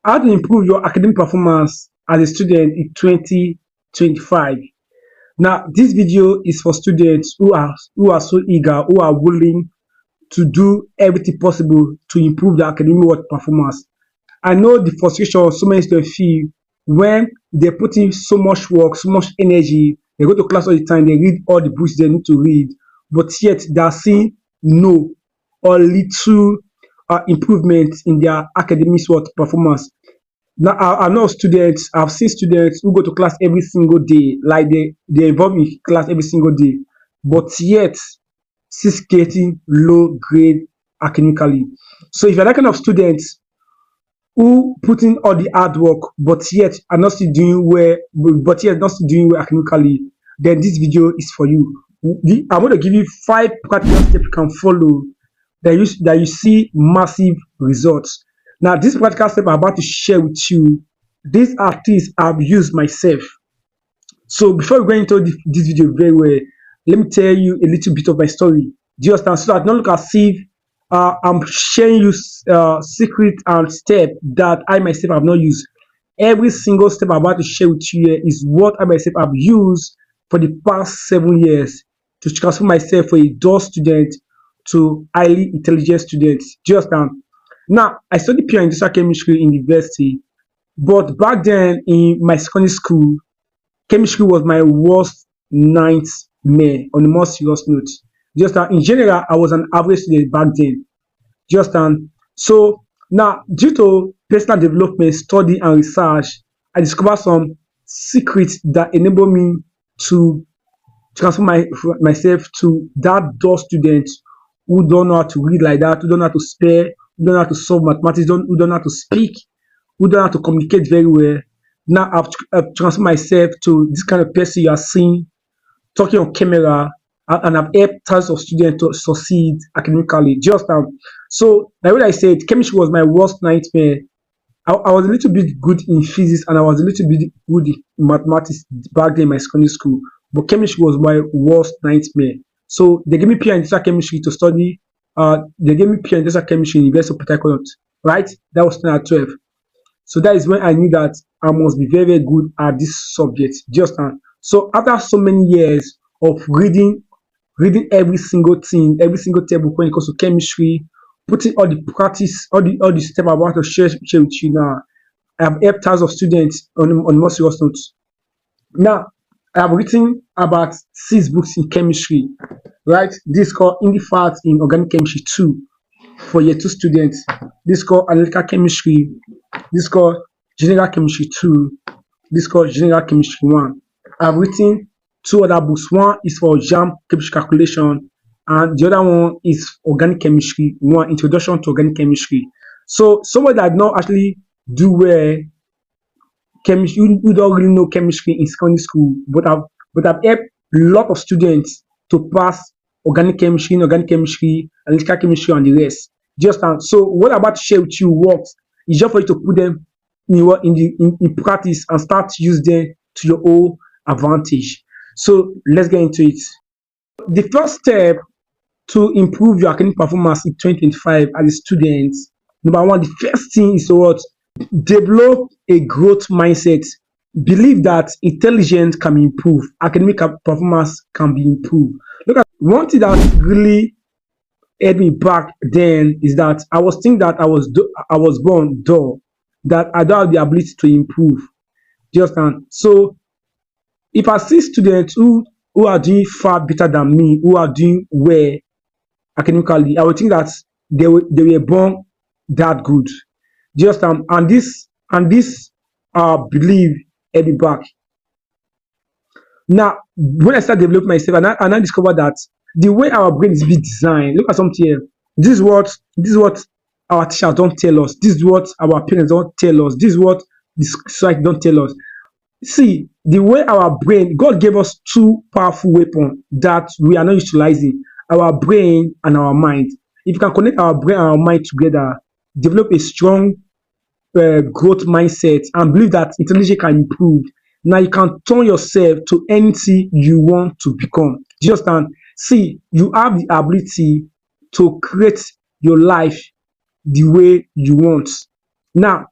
How to improve your academic performance as a student in 2025. Now, this video is for students who are so eager, who are willing to do everything possible to improve their academic work performance. I know the frustration so many students feel when they put in so much work, so much energy, they go to class all the time, they read all the books they need to read, but yet they are seeing no or little improvement in their academic work performance. Now, I know students, I've seen students who go to class every single day, like they involve in class every single day, but yet still getting low grade academically. So if you're that kind of student who put in all the hard work, but yet are not still doing well, but yet not still doing well academically, then this video is for you. I'm going to give you 5 practical steps you can follow that you see massive results. Now, this practical step I'm about to share with you, these are things I've used myself. So before we go into this video very well, let me tell you a little bit of my story. Do you understand? So that don't look as if I'm sharing you secret and step that I myself have not used. Every single step I'm about to share with you here is what I myself have used for the past 7 years to transform myself from a dull student to highly intelligent students. Do you understand? Now, I studied pure industrial chemistry in university, but back then in my secondary school, chemistry was my worst nightmare on a more serious note. Just in general, I was an average student back then. Just so now, due to personal development, study, and research, I discovered some secrets that enable me to transform myself to that dull student who don't know how to read like that, who don't know how to spell, who don't know how to solve mathematics, who don't know how to speak, who don't know how to communicate very well. Now I've transformed myself to this kind of person you are seeing talking on camera, and I've helped thousands of students to succeed academically. Just so like what I said, chemistry was my worst nightmare. I was a little bit good in physics and I was a little bit good in mathematics back then in my secondary school, but chemistry was my worst nightmare. So they gave me pure industrial chemistry to study. They gave me pure industrial chemistry in University of Port Harcourt, right? That was 2012. So that is when I knew that I must be very, very good at this subject. Just so after so many years of reading every single thing, every single table when it comes to chemistry, putting all the practice, all the step I'm about to share with you now, I have helped thousands of students on more serious notes. Now, I have written about 6 books in chemistry, right? This is called Indie Facts in Organic Chemistry 2 for year 2 students. This is called Analytical Chemistry. This is called General Chemistry 2. This is called General Chemistry 1. I've written 2 other books. One is for JAM Chemistry Calculation, and the other one is Organic Chemistry 1, Introduction to Organic Chemistry. So someone that not actually do well chemistry, you don't really know chemistry in secondary school, but I've helped a lot of students to pass organic chemistry, inorganic chemistry, analytical chemistry, and the rest. Just so what I'm about to share with you works. It's just for you to put them in practice and start to use them to your own advantage. So let's get into it. The first step to improve your academic performance in 2025 as a student, number one, the first thing is what? Develop a growth mindset. Believe that intelligence can be improved, academic performance can be improved. Look at one thing that really held me back then is that I was thinking that I was born dull, that I don't have the ability to improve. Just so if I see students who are doing far better than me, who are doing well academically, I would think that they were born that good. Just and this belief held me back. Now, when I start developing myself, and I discovered that the way our brain is being designed, look at something here. This is what our teachers don't tell us. This is what our parents don't tell us. This is what the society don't tell us. See, the way our brain, God gave us 2 powerful weapons that we are not utilizing: our brain and our mind. If you can connect our brain and our mind together, develop a strong growth mindset, and believe that intelligence can improve. Now you can turn yourself to anything you want to become. Just see, you have the ability to create your life the way you want. Now,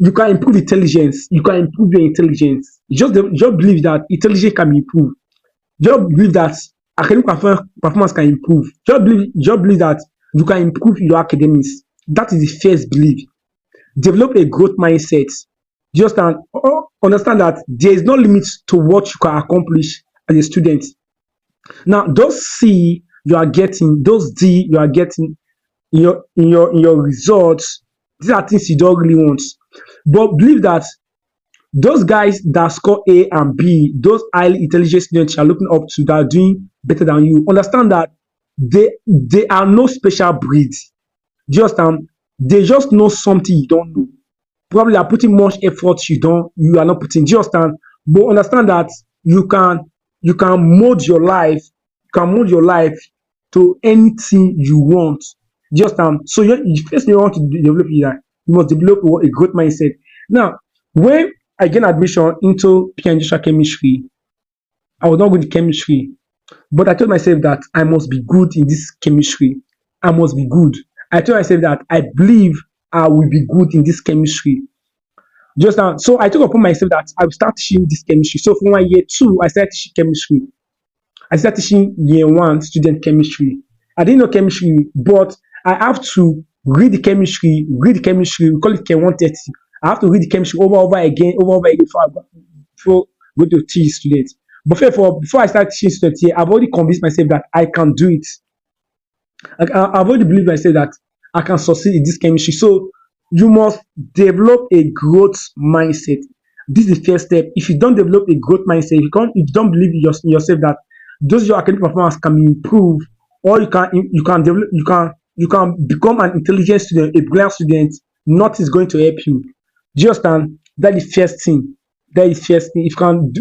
You can improve intelligence. You can improve your intelligence. Just believe that intelligence can be improved. Just believe that academic performance can improve. Just believe that you can improve your academics. That is the first belief. Develop a growth mindset. Just understand that there is no limit to what you can accomplish as a student. Now, those C you are getting, those D you are getting in your results, these are things you don't really want. But believe that those guys that score A and B, those highly intelligent students you are looking up to that are doing better than you, understand that they are no special breed. Just they just know something you don't know. Probably are putting much effort you are not putting. Do you understand? But understand that you can mold your life, to anything you want. Just so you first thing you want to develop is that you must develop a growth mindset. Now, when I gain admission into pure industrial chemistry, I was not good in chemistry, but I told myself that I must be good in this chemistry. I must be good. I told myself that I believe I will be good in this chemistry. Just so I took upon myself that I will start teaching this chemistry. So from 1 year 2, I started teaching chemistry. I started teaching year 1 student chemistry. I didn't know chemistry, but I have to read the chemistry, we call it Chem 130. I have to read the chemistry over again before go to teach students. But before I start teaching students here, I've already convinced myself that I can do it. I've already believed myself that I can succeed in this chemistry. So you must develop a growth mindset. This is the first step. If you don't develop a growth mindset, if you don't believe in yourself that those your academic performance can be improved, or you can become an intelligent student, a brilliant student, nothing is going to help you. Just that is first thing. That is first thing. If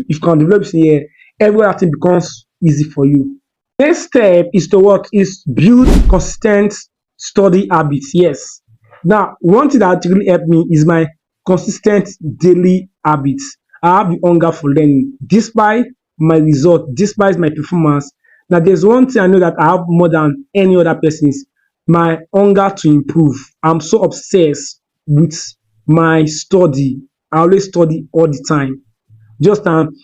you can develop this here, every other thing becomes easy for you. Next step is to what is build consistent study habits. Yes. Now, one thing that really helped me is my consistent daily habits. I have the hunger for learning, despite my result, despite my performance. Now, there's one thing I know that I have more than any other persons: my hunger to improve. I'm so obsessed with my study. I always study all the time. Just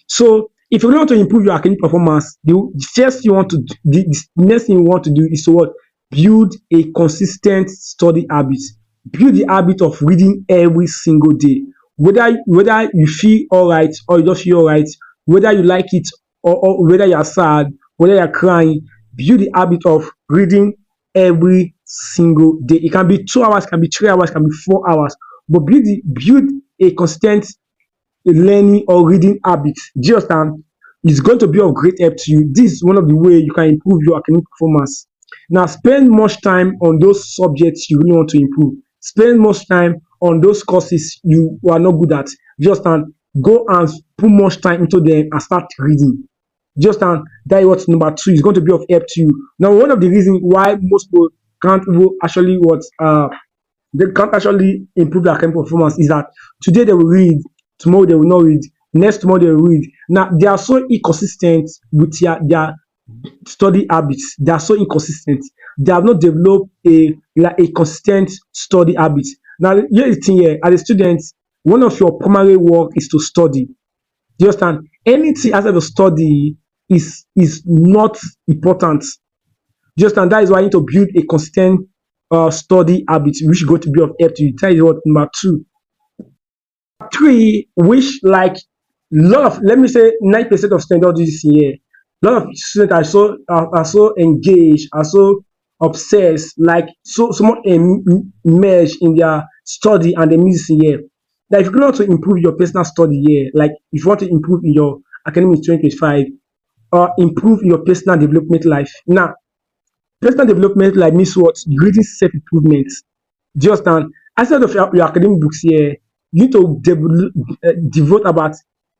so if you want to improve your academic performance, the first you want to do, the next thing you want to do is to what? Build a consistent study habit. Build the habit of reading every single day. Whether you feel all right or you don't feel all right, whether you like it or whether you are sad, whether you are crying, build the habit of reading every single day. It can be 2 hours, can be 3 hours, can be 4 hours, but build a consistent learning or reading habit. Do you understand? It's going to be of great help to you. This is one of the ways you can improve your academic performance. Now, spend much time on those subjects you really want to improve. Spend much time on those courses you are not good at. Just go and put much time into them and start reading. Just that is what number 2 is going to be of help to you. Now, one of the reasons why most people can't actually they can't actually improve their academic performance is that today they will read, tomorrow they will not read, next tomorrow they will read. Now, they are so inconsistent with their study habits. They are so inconsistent. They have not developed a consistent study habit. Now, here's the thing here: as a student, one of your primary work is to study. Do you understand? Anything outside of study is not important. Do you understand? That is why you need to build a consistent study habit, which is going to be of help to you. That is what number 2. 3, which like let me say 9% of students don't do this here. A lot of students are so engaged, are so obsessed, like so much immersed in their study, and they miss here. That if you want to improve your personal study here, like if you want to improve in your academic 2025, or improve your personal development life. Now, personal development life means what? Reading self-improvement. Do you understand? Outside of your academic books here, you need to devote about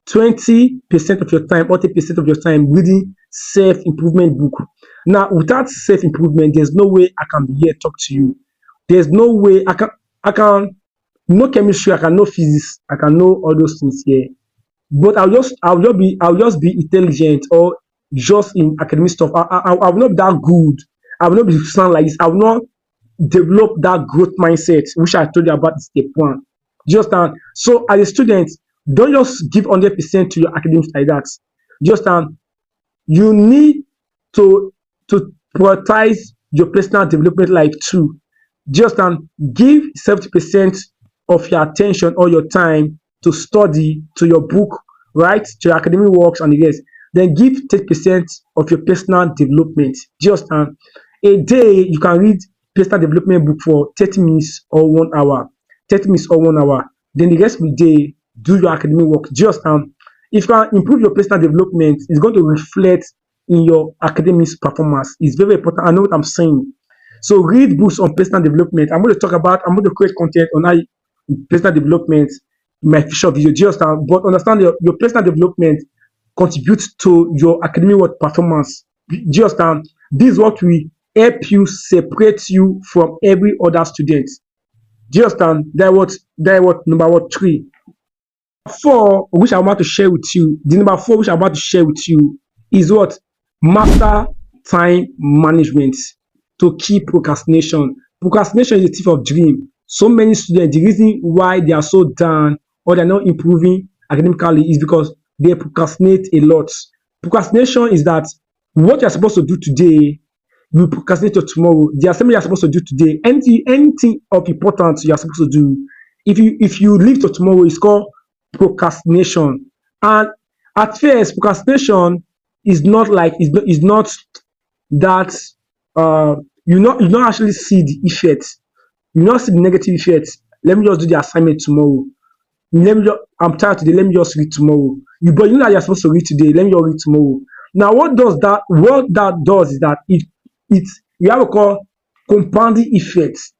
20% of your time or 30% of your time reading self-improvement book. Now, without self-improvement, there's no way I can be here talk to you. There's no way I can know chemistry, I can know physics, I can know all those things here. But I'll just be intelligent or just in academic stuff. I will not be that good. I will not be sound like this. I will not develop that growth mindset, which I told you about in step 1. Just so as a student, don't just give 100% to your academics like that. Just you need to prioritize your personal development life too. Just give 70% of your attention or your time to study, to your book, right, to your academic works and the rest. Then give 30% of your personal development. Just a day you can read personal development book for 30 minutes or 1 hour. 30 minutes or 1 hour. Then the rest of the day, do your academic work. Just if you can improve your personal development, it's going to reflect in your academics performance. It's very important. I know what I'm saying. So read books on personal development. I'm going to create content on how personal development in my future video. Just but understand your personal development contributes to your academic work performance. Just this is what will help you separate you from every other student. Just that what number what three. Four, which I want to share with you. The number four, which I want to share with you, is what master time management to keep procrastination. Procrastination is a thief of dream. So many students, the reason why they are so down or they're not improving academically is because they procrastinate a lot. Procrastination is that what you're supposed to do today, you procrastinate to tomorrow. The assignment you're supposed to do today, anything of importance you're supposed to do, if you leave to tomorrow, it's called procrastination. And at first, procrastination is not like is not that you not actually see the effects. You not see the negative effects. Let me just do the assignment tomorrow. I'm tired today. Let me just read tomorrow. But you know that you're supposed to read today. Let me just read tomorrow. Now, what does that? What that does is that you have a call compounding effects.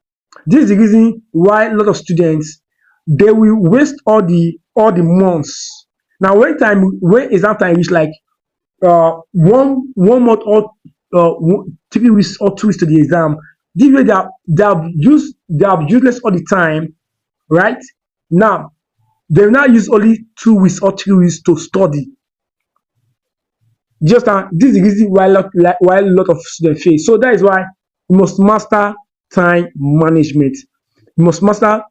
This is the reason why a lot of students they will waste all the months. Now, when exam time is like 1 month or 3 weeks or 2 weeks to the exam, this way they have useless all the time, right? Now they will not use only 2 weeks or 3 weeks to study. Just this is the reason why a lot of students fail. So that is why you must master time management. You must master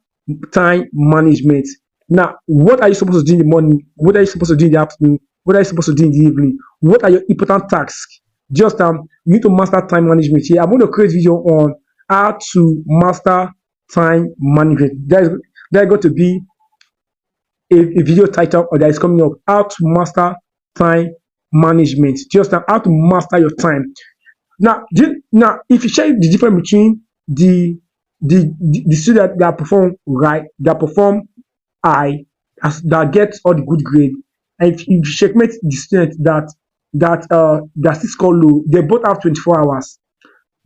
time management. Now, what are you supposed to do in the morning? What are you supposed to do in the afternoon? What are you supposed to do in the evening? What are your important tasks? Just you need to master time management. Here, I'm going to create a video on how to master time management. There's going to be a video title or that is coming up. How to master time management. Just how to master your time. Now, if you check the difference between the student that perform right, that perform high, that gets all the good grade, and if you checkmate the student that still score low, they both have 24 hours.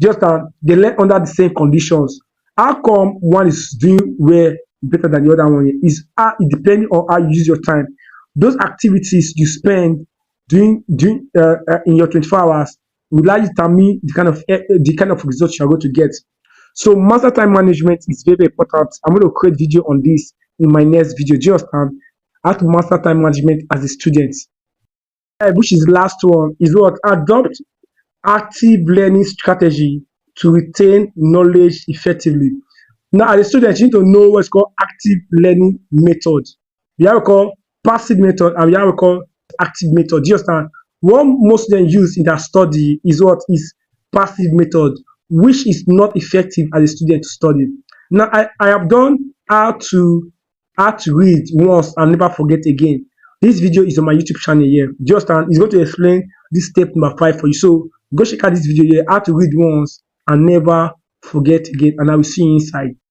Just they learn under the same conditions. How come one is doing well better than the other one? Is it depending on how you use your time. Those activities you spend doing in your 24 hours will largely determine the kind of results you are going to get. So master time management is very important. I'm going to create video on this in my next video. Just how to master time management as a student. Which is the last one is what adopt active learning strategy to retain knowledge effectively. Now, as a student, you need to know what's called active learning method. We have called passive method and we have called active method. Do you understand? What most students use in their study is what is passive method, which is not effective as a student to study. Now, I have done how to read once and never forget again. This video is on my YouTube channel here. Just it's going to explain this step number 5 for you. So go check out this video here, how to read once and never forget again, and I will see you inside.